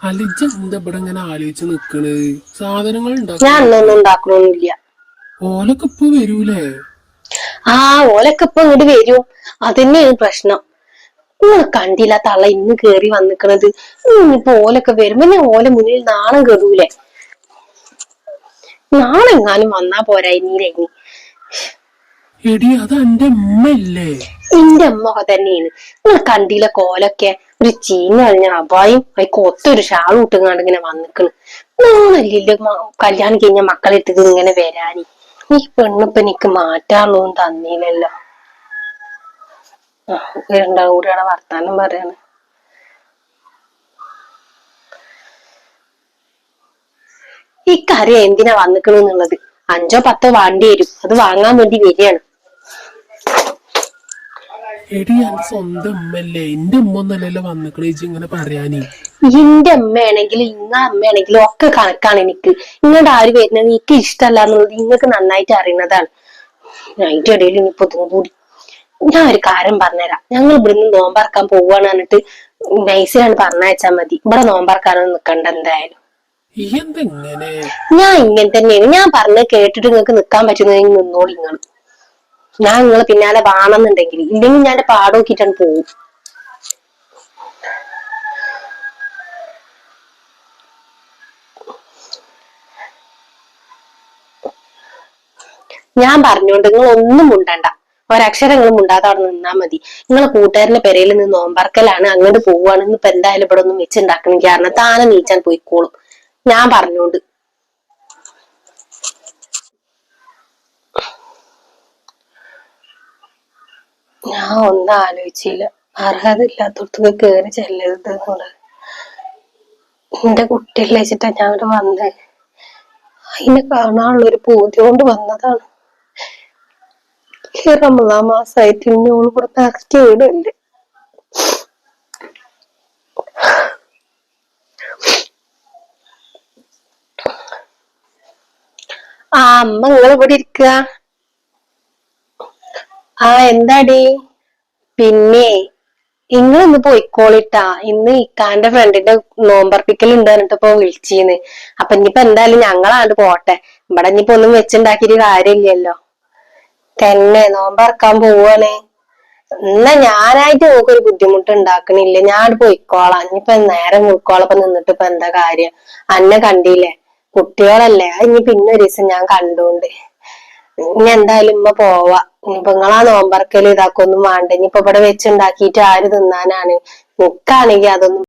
അലിജ എന്താ ഇവിടെ ഇങ്ങനെ ആലോചിച്ച് നിക്കണ്? സാധനങ്ങൾ ഞാൻ ഉണ്ടാക്കണം. അന്നൊന്നും ഉണ്ടാക്കണൊന്നുമില്ല. ഓലൊക്കെ ഇപ്പൊ വരൂലേ? ആ ഓലൊക്കെ ഇപ്പൊ ഇങ്ങോട്ട് വരും. അതന്നെയാണ് പ്രശ്നം. നിങ്ങൾ കണ്ടില്ല തള്ള ഇന്ന് കേറി വന്നിക്കണത്. ഇനിയിപ്പോ ഓലൊക്കെ വരുമ്പോ ഞാൻ ഓല മുന്നിൽ നാണം കെടൂലേ. നാളെ എങ്ങാനും വന്നാ പോരായിനി. എടി അത് എന്റെ ഉമ്മയല്ലേ? എന്റെ അമ്മൊക്കെ തന്നെയാണ്. നിങ്ങൾ കണ്ടില്ല കോലൊക്കെ ഒരു ചീഞ്ഞ കഴിഞ്ഞ അപായും കൊത്തൊരു ഷാളും ഇട്ടുങ്ങാണ്ട് ഇങ്ങനെ വന്നിക്കണ്. നാളല്ലേ കല്യാണം കഴിഞ്ഞ മക്കളെ ഇട്ടത് ഇങ്ങനെ വരാനി. ഈ പെണ്ണിപ്പൊ എനിക്ക് മാറ്റാനുള്ളതും തന്നീലല്ലോ. രണ്ടാളും കൂടിയാണ് വർത്താനം പറയാണ്. ഈ കറി എന്തിനാ വന്നിക്കണെന്നുള്ളത് 5-10 വാണ്ടി വരും. അത് വാങ്ങാൻ വേണ്ടി വരികയാണ്. എടി എന്റെ സ്വന്തം ഉമ്മല്ലേ? എന്റെ ഉമ്മ ഒന്നല്ലല്ലോ വന്നിക്കണ ചേച്ചി ഇങ്ങനെ പറയാനേ. ഇന്റെ അമ്മയാണെങ്കിലും ഇങ്ങ അമ്മയാണെങ്കിലും ഒക്കെ കണക്കാണ് എനിക്ക്. ഇങ്ങോട്ട് ആര് വരുന്നത് എനിക്ക് ഇഷ്ടമല്ല എന്നുള്ളത് നിങ്ങൾക്ക് നന്നായിട്ട് അറിയുന്നതാണ്. അതിന്റെ ഇടയിൽ ഇനിയിപ്പോ ഇതും കൂടി. ഞാൻ ഒരു കാര്യം പറഞ്ഞുതരാം. ഞങ്ങൾ ഇവിടുന്ന് നോമ്പറക്കാൻ പോവാണ് പറഞ്ഞിട്ട് നൈസിലാണ് പറഞ്ഞയച്ചാൽ മതി. ഇവിടെ നോമ്പറക്കാനൊന്നും നിക്കണ്ട എന്തായാലും. ഞാൻ ഇങ്ങനെ തന്നെയാണ്. ഞാൻ പറഞ്ഞത് കേട്ടിട്ട് നിങ്ങൾക്ക് നിക്കാൻ പറ്റുന്നതെങ്കിൽ നിന്നോളി നിങ്ങൾ. ഞാൻ നിങ്ങളെ പിന്നാലെ വേണമെന്നുണ്ടെങ്കിൽ, ഇല്ലെങ്കിൽ ഞാൻ പാട് നോക്കിയിട്ടാണ് പോകും. ഞാൻ പറഞ്ഞോണ്ട് നിങ്ങൾ ഒന്നും മുണ്ടണ്ട. ഒരക്ഷരങ്ങളും മുണ്ടാതെ അവിടെ നിന്നാ മതി. നിങ്ങളെ കൂട്ടുകാരന്റെ പെരയിൽ നിന്ന് നോമ്പറക്കലാണ്, അങ്ങോട്ട് പോവാണ്. ഇപ്പൊ എന്തായാലും ഇവിടെ ഒന്നും വെച്ചുണ്ടാക്കണം കാരണം താനെ നീച്ചാൻ പോയിക്കോളും. ഞാൻ പറഞ്ഞോണ്ട്. ഞാൻ ഒന്നും ആലോചിച്ചില്ല. അർഹത ഇല്ലാത്തടത്തൊക്കെ കേറി ചെല്ലരുത് എന്നുള്ളത്. എന്റെ കുട്ടികളെ വെച്ചിട്ടാ ഞാൻ ഇവിടെ വന്നത്. അതിനെ കാണാനുള്ളൊരു പൂതി കൊണ്ട് വന്നതാണ്. റമദാൻ മാസമായിട്ട് ഇന്നോള് ഇവിടെ നിറക്കി വിടല്ലേ. അമ്മ നിങ്ങൾ ഇവിടെ ഇരിക്കുക. എന്താടി? പിന്നെ ഇന്ന് പോയിക്കോളിട്ടാ. ഇന്ന് ഇക്കാന്റെ ഫ്രണ്ടിന്റെ നോമ്പർപ്പിക്കൽ ഉണ്ട് പറഞ്ഞിട്ട് ഇപ്പൊ വിളിച്ചീന്ന്. അപ്പൊ ഇനിയിപ്പോ എന്തായാലും ഞങ്ങളാണ്ട് പോട്ടെ. ഇവിടെ ഇനിയിപ്പോ ഒന്നും വെച്ചുണ്ടാക്കിയിട്ട് കാര്യമില്ലല്ലോ. തന്നെ നോമ്പറക്കാൻ പോവാണ്. എന്നാ ഞാനായിട്ട് നോക്കൊരു ബുദ്ധിമുട്ട് ഉണ്ടാക്കണില്ല. ഞാൻ പോയിക്കോളാം. ഇനിയിപ്പോ നേരം ഉൾക്കോളപ്പം നിന്നിട്ട് ഇപ്പൊ എന്താ കാര്യം? അന്നെ കണ്ടില്ലേ, കുട്ടികളല്ലേ. ഇനി പിന്നെ ഒരു ദിവസം ഞാൻ കണ്ടോണ്ട്. ഇനി എന്തായാലും ഉമ്മ പോവാ. ഇനിയിപ്പോ നിങ്ങളാ നോമ്പറക്കല് ഇതാക്കൊന്നും വേണ്ട. ഇനിയിപ്പോ ഇവിടെ വെച്ചുണ്ടാക്കിയിട്ട് ആര് തിന്നാനാണ്? നിക്കാണെങ്കി അതൊന്നും